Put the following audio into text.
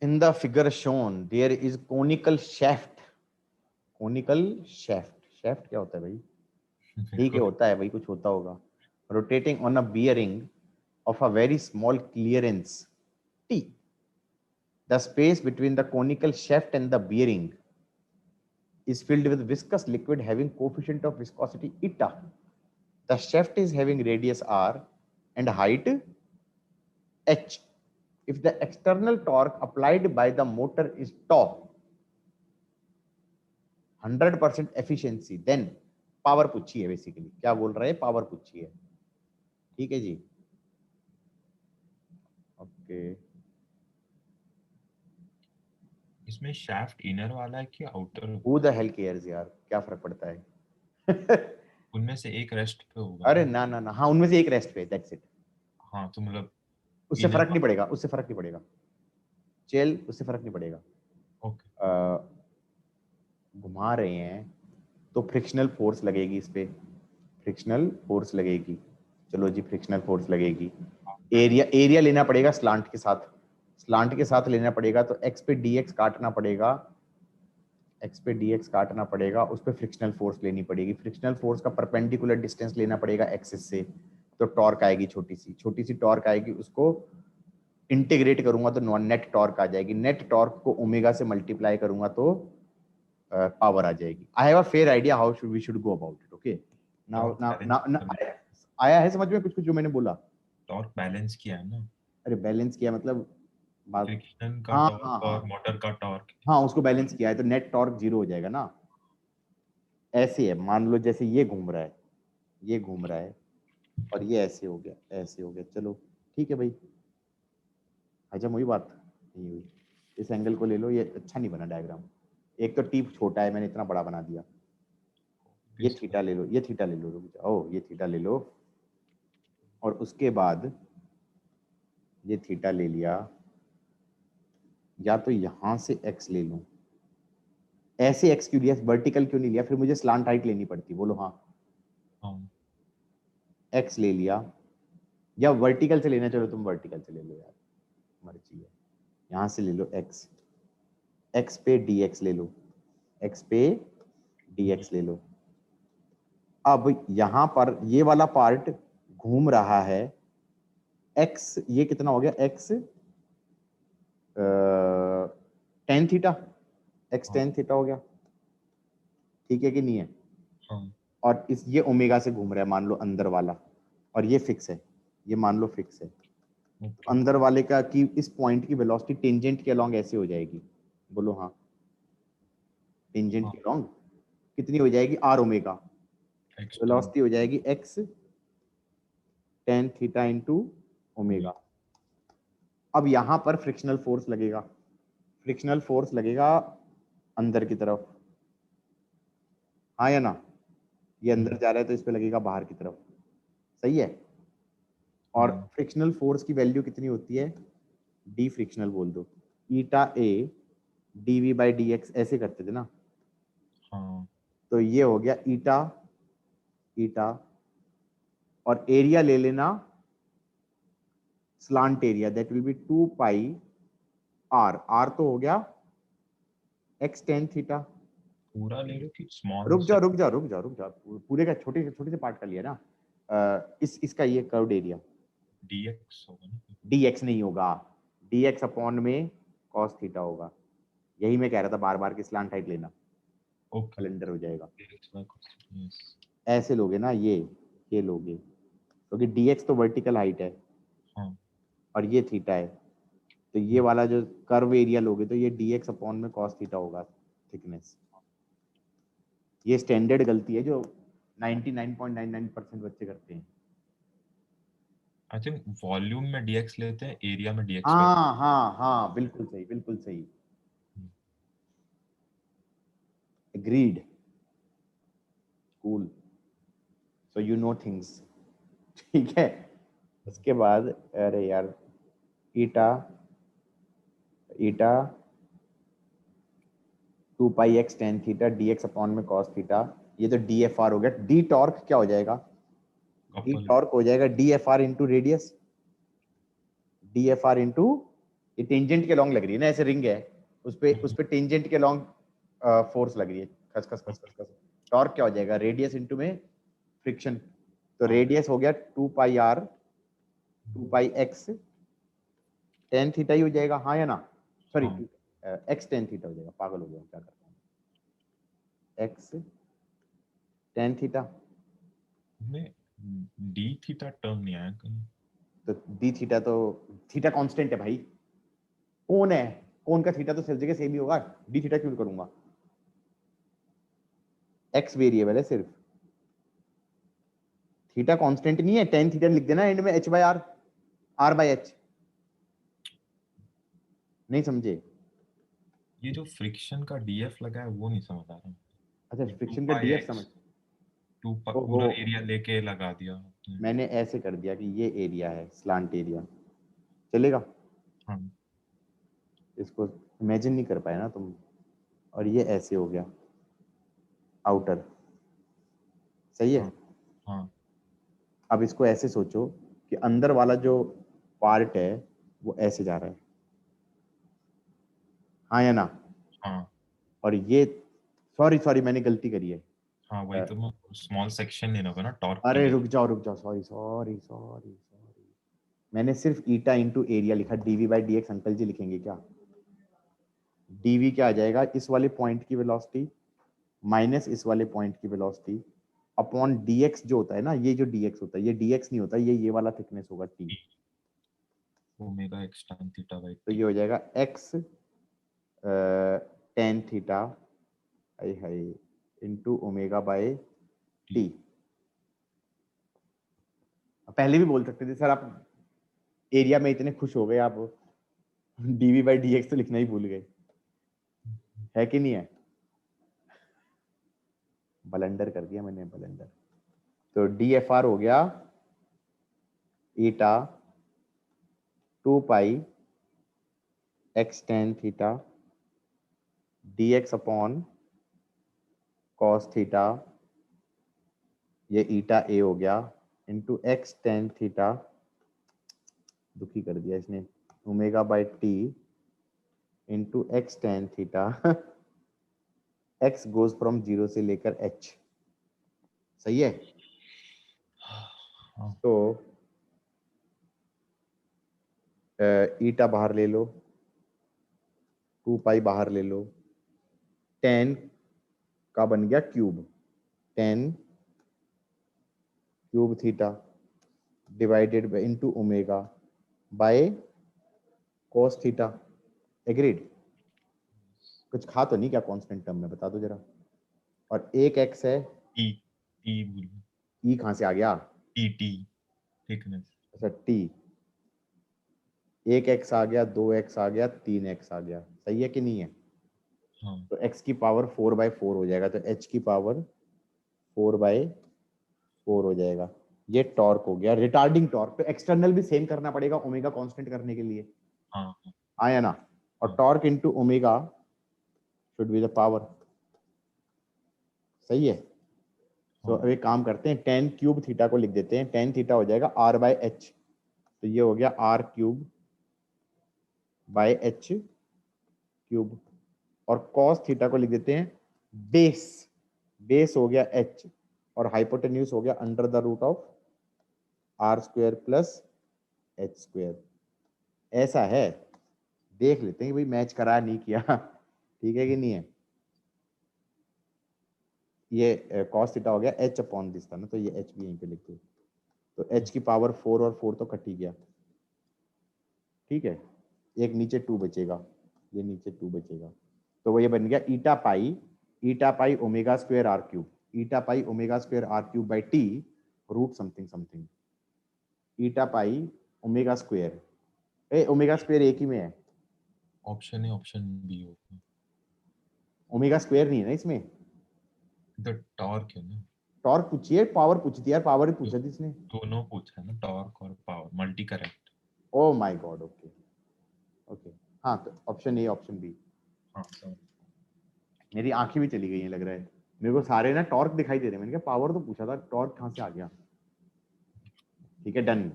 In the figure shown, there is conical shaft. Conical shaft. Shaft क्या होता है भाई? मेरे ठीक है, को होता है भाई, कुछ होता होगा. Rotating on a bearing of a very small clearance T. The space between the conical shaft and the bearing is filled with viscous liquid having coefficient of viscosity eta. The shaft is having radius r and height h. If the external torque applied by the motor is tau, 100% efficiency, then power पूछी है. Basically क्या बोल रहा है? Power पूछी है. ठीक है जी. ओके. इसमें शाफ्ट इनर वाला है कि outer? Who the hell cares यार, क्या फर्क पड़ता है? उनमें से एक रेस्ट पे होगा अरे ना? ना ना ना, हाँ उनमें से एक रेस्ट पे, दैट्स इट. हाँ तो मतलब उससे इनर फर्क नहीं पड़ेगा, उससे फर्क नहीं पड़ेगा. चेल, उससे फर्क नहीं पड़ेगा. ओके. घुमा रहे हैं तो फ्रिक्शनल फोर्स लगेगी इस पे. फ्रिक्शनल फोर्स लगेगी. चलो जी, फ्रिक्शनल फोर्स लगेगी. एरिया एरिया लेना पड़ेगा स्लांट के साथ. स्लांट के साथ लेना पड़ेगा तो एक्स पे डी एक्स काटना पड़ेगा. एक्स पे डी एक्स काटना पड़ेगा, उस पर फ्रिक्शनल फोर्स लेनी पड़ेगी. फ्रिक्शनल फोर्स का परपेंडिकुलर डिस्टेंस लेना पड़ेगा एक्सिस से. तो टॉर्क आएगी, छोटी सी टॉर्क आएगी. उसको इंटीग्रेट करूंगा तो नेट टॉर्क आ जाएगी. नेट टॉर्क को ओमेगा से मल्टीप्लाई करूंगा तो पावर आ जाएगी. I have a fair idea how we should go about it. Okay. Now torque now balance now आया है समझ में कुछ कुछ जो मैंने बोला? टॉर्क बैलेंस किया है ना? अरे बैलेंस किया मतलब बात. फ्रिक्शन का हाँ हाँ टॉर्क हाँ और मोटर का टॉर्क. हाँ, उसको बैलेंस किया है तो नेट टॉर्क जीरो हो जाएगा ना. ऐसे है, मान लो जैसे ये घूम रहा है, ये घूम रहा है, और ये ऐसे हो गया, ऐसे हो गया. चलो ठीक है भाई, हजम हुई बात? नहीं हुई. इस एंगल को ले लो, ये अच्छा नहीं बना डायग्राम. एक तो टीप छोटा है, मैंने इतना बड़ा बना दिया. ये थीटा ले लो, ये थीटा ले लो, रुक जाओ, ये थीटा ले लो. और उसके बाद ये थीटा ले लिया. या तो यहां से एक्स ले लूं. ऐसे एक्स क्यों लिया, वर्टिकल क्यों नहीं लिया? फिर मुझे स्लांट हाइट लेनी पड़ती. बोलो हाँ. हाँ. एक्स ले लिया, या वर्टिकल से लेना, चलो तुम वर्टिकल से ले लो यार, मर्जी है. यहां से ले लो एक्स. एक्स पे डी एक्स ले लो. एक्स पे डी एक्स ले लो. अब यहां पर ये वाला पार्ट घूम रहा है. एक्स ये कितना हो गया? X tan theta. X tan theta हो गया. ठीक है कि नहीं है? हाँ. और इस ये ओमेगा से घूम रहा है मान लो अंदर वाला, और ये फिक्स है. ये मान लो फिक्स है. तो ओके. अंदर वाले का कि इस पॉइंट की वेलोसिटी टेंजेंट के अलोंग ऐसे हो जाएगी. बोलो हाँ. टेंजेंट हाँ. के अलोंग कितनी हो जाएगी? R omega. X tan. Velocity हो जाएगी x ten theta into omega. अब यहां पर फ्रिक्शनल फोर्स लगेगा. फ्रिक्शनल फोर्स लगेगा अंदर की तरफ. हाँ या ना? ये अंदर जा रहा है तो इस पे लगेगा बाहर की तरफ. सही है. और फ्रिक्शनल फोर्स की वैल्यू कितनी होती है? डी फ्रिक्शनल बोल दो. Eta A d v by d x ऐसे करते थे ना. हाँ. तो ये हो गया ईटा. ईटा और एरिया ले लेना slant area, that will be 2 pi R. R तो हो गया एक्स टेन थीटा. पूरा ले लो कि स्मॉल रुक से? जाओ रुक जाओ रुक जाओ रुक जाओ, पूरे का छोटे छोटे से पार्ट का लिया ना. इसका ये कर्व्ड एरिया डीएक्स होगा ना? डी एक्स नहीं होगा. डी एक्स अपॉन में कॉस थीटा होगा. यही मैं कह रहा था, बार बार की स्लांट हाइट लेना, ओके. कैलेंडर हो जाएगा. DX by cos. यस. ऐसे लोगे ना, ये लोगे, क्योंकि डी एक्स तो वर्टिकल हाइट है हाँ. और ये थीटा है. तो ये वाला जो कर्व एरिया लोगे तो ये डी एक्स अपॉन में कॉस थीटा होगा, थिकनेस. ये स्टैंडर्ड गलती है जो 99.99% बच्चे करते हैं. आई थिंक वॉल्यूम में डीएक्स लेते हैं, एरिया में डीएक्स बाय. हाँ हाँ हाँ, बिल्कुल सही, बिल्कुल सही. Agreed. Cool. So you know things. ठीक है. उसके बाद अरे यार, eta eta 2 pi x ten theta d x upon में कॉस थीटा. ये तो डी एफ आर हो गया. डी टॉर्क क्या हो जाएगा? D couple. टॉर्क हो जाएगा D F R into radius. D F R into ये टेंजेंट के लॉन्ग लग रही है ना, ऐसे रिंग है, उस पे टेंजेंट के लॉन्ग फोर्स लग रही है, खस खस खस खस खस। टॉर्क क्या हो जाएगा, रेडियस इनटू में फ्रिक्शन, तो रेडियस हो गया 2 पाई r 2 पाई x tan थीटा ही हो जाएगा, हाँ या ना, सॉरी x tan थीटा हो जाएगा, पागल हो गया क्या करता हूँ, x tan theta, D theta term नहीं आया कहीं। तो d थीटा, तो थीटा कांस्टेंट है भाई, कौन है, कौन का थीटा तो सब जगह सेम ही होगा, d थीटा क्यों करूंगा, x वेरिएबल है सिर्फ, थीटा कांस्टेंट नहीं है, tan थीटा लिख देना एंड में h by r, r by h, नहीं समझे। ये जो फ्रिक्शन का डीएफ लगा है वो नहीं समझ आ रहा। अच्छा ये टू फ्रिक्शन का पाई df एक्स समझ, ओहो पूरा एरिया लेके लगा दिया आपने। मैंने ऐसे कर दिया कि ये एरिया है, स्लांट एरिया, चलेगा, हाँ इसको इमेजिन नहीं कर पाए ना तुम, और ये ऐसे हो गया आउटर, सही है। हाँ हाँ अब इसको ऐसे सोचो कि अंदर वाला जो पार्ट है वो ऐसे जा रहा है, हाँ या ना, हाँ और ये, सॉरी सॉरी मैंने गलती करी है, हाँ वही तो, मैं स्मॉल सेक्शन लेना होगा ना टॉर्क के अरे लिए। रुक जाओ, सॉरी सॉरी सॉरी सॉरी, मैंने सिर्फ ईटा इंटू एरिया लिखा, dv by d x, uncle ji लिखेंगे क्या, डीवी क्या आ जाएगा, इस वाले पॉइंट की वेलोसिटी माइनस इस वाले पॉइंट की वेलोसिटी अपॉन dx जो होता है ना, ये जो dx होता है, ये dx नहीं होता, ये वाला थिकनेस होगा t, omega x tan theta by तो टी। ये हो जाएगा x tan theta high high into omega by T. पहले भी बोल सकते थे सर आप, एरिया में इतने खुश हो गए आप, डीवी बाई डी एक्स तो लिखना ही भूल गए, है कि नहीं है, बलंडर कर दिया मैंने, बलंडर। तो डी एफ आर हो गया eta 2 pi x ten theta d x upon cos theta, ये ईटा ए हो गया इंटू एक्स टेन थीटा, दुखी कर दिया इसने, omega by T into x tan theta, x goes from 0 से लेकर एच, सही है। हाँ तो ईटा बाहर ले लो, 2 पाई बाहर ले लो, टेन का बन गया cube, ten cube theta divided by into omega by cos theta, agreed. कुछ खा तो नहीं क्या कांस्टेंट टर्म में, बता दो जरा, और एक एक्स है, टी टी बोल, ई कहाँ से आ गया, टी टी थिकनेस। अच्छा टी, एक एक्स आ गया, दो एक्स आ गया, तीन एक्स आ गया, सही है कि नहीं है, हाँ तो एक्स की पावर 4/4 हो जाएगा, तो एच की पावर 4/4 हो जाएगा, ये टॉर्क हो गया, रिटार्डिंग टॉर्क, तो एक्सटर्नल भी सेम करना पड़ेगा ओमेगा कांस्टेंट करने के लिए, हाँ हाँ आया ना, और हाँ torque into omega should be the power, सही है। सो अब हाँ एक काम करते हैं, टेन क्यूब थीटा को लिख देते हैं, टेन थीटा हो जाएगा r बाय एच, तो ये हो गया r cube by H cube, और कॉस थीटा को लिख देते हैं बेस, बेस हो गया h, और हाइपोटेन्यूज हो गया under the root of r square plus H square, ऐसा है, देख लेते हैं कि भाई मैच करा नहीं किया, ठीक है कि नहीं है, ये कॉस थीटा हो गया h अपॉन दिस था ना, तो ये h भी यहीं पे लिख दो, तो h की पावर 4 और 4 तो कट ही गया, ठीक है, एक नीचे 2 बचेगा, ये नीचे 2 बचेगा, तो वो ये बन गया eta pi omega square r cube, eta pi omega square r cube by t root something something, eta pi omega square, A omega square एक ही में है, ऑप्शन ए ऑप्शन बी होगा। ओमेगा स्क्वायर नहीं है ना इसमें, इधर टॉर्क है ना, टॉर्क पूछिए, पावर पूछी थी यार, पावर ही पूछा थी इसने, दोनों पूछा है ना, टॉर्क और power, multi correct. Oh my God, okay okay, हाँ तो ऑप्शन ए ऑप्शन बी, हाँ सर। मेरी आंखें भी चली गई हैं लग रहा है, मेरे को सारे ना टॉर्क दिखाई दे रहे हैं, मैंने कहा पावर तो पूछा था, टॉर्क कहाँ से आ गया, ठीक है डन।